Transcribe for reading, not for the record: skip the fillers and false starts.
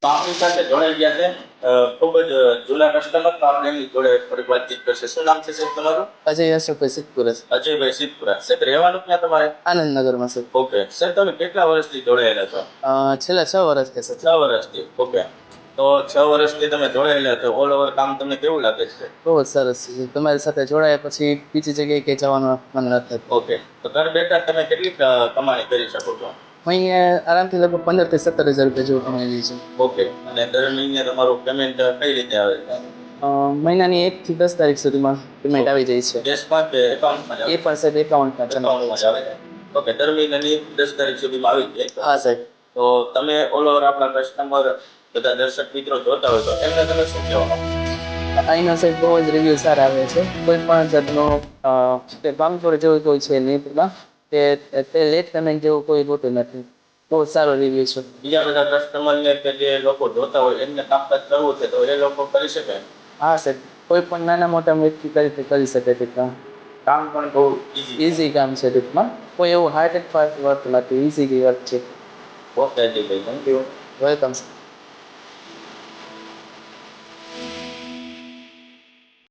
આપણી સાથે જોડાઈ ગયા છે ખૂબ જ જૂના કસ્ટમર. તો આપણે એમની જોડે થોડીક વાતચીત કરશે. શું નામ છે સાહેબ તમારું? અજય અશોકભાઈ સિદ્ધપુરા. અજયભાઈ સિદ્ધપુરા. સાહેબ રહેવાનું ક્યાં તમારે? આનંદનગરમાં સર. ઓકે સર, તમે કેટલા વર્ષથી જોડાયેલા છો? છેલ્લા 6 વર્ષ છે સર. 6 વર્ષથી. ઓકે, તો 6 વર્ષથી તમે જોડાયેલા છો. ઓલ ઓવર કામ તમને કેવું લાગે છે? બહુ જ સરસ છે. તમારી સાથે જોડાયા પછી બીજી જગ્યાએ ક્યાંય જવાનું મન ન થતું. ઓકે, તો ઘર બેઠા તમે કેટલી કમાણી કરી શકો છો? અહીંયા આરામથી લગભગ 15 થી 17 હજાર રૂપિયા જેવું કમાઈ છે. ઓકે, અને દર મહિને તમારું પેમેન્ટ કઈ રીતે આવે છે? મહિનાની 1 થી 10 તારીખ સુધીમાં પેમેન્ટ આવી જાય છે. કેશમાં કે એકાઉન્ટમાં? એ પણ સાહેબ એકાઉન્ટમાં એકાઉન્ટમાં જ આવે છે. ઓકે, દર મહિનાની 10 તારીખ સુધીમાં આવી જાય. હા સાહેબ. તો તમે ઓલ ઓવર આપણા કસ્ટમર બધા દર્શક મિત્રો જોતા હોય તો એમને તમે શું કહેવાનું? અહીંના સાહેબ બહુ જ રિવ્યૂ સારા આવે છે. કોઈ પણ જાતનો કામચોરી જેવું કોઈ છે નહીં. તે લેટ પેમેન્ટ જેવું કોઈ હોતું નથી. બહુ સારો રિવ્યૂ છે. બીજા બધા કસ્ટમરને કે જે લોકો જોતા હોય એમને કામકાજ કરવું છે તો એ લોકો કરી શકે? હા સાહેબ, કોઈ પણ નાના મોટા વ્યક્તિ કરી શકે છે કામ. કામ પણ બહુ ઇઝી કામ છે ટૂંકમાં. કોઈ એવું હાર્ડ એન્ડ ફાસ્ટ વર્ક નથી. ઇઝી વર્ક છે. Okay Ajaybhai, thank you. Welcome.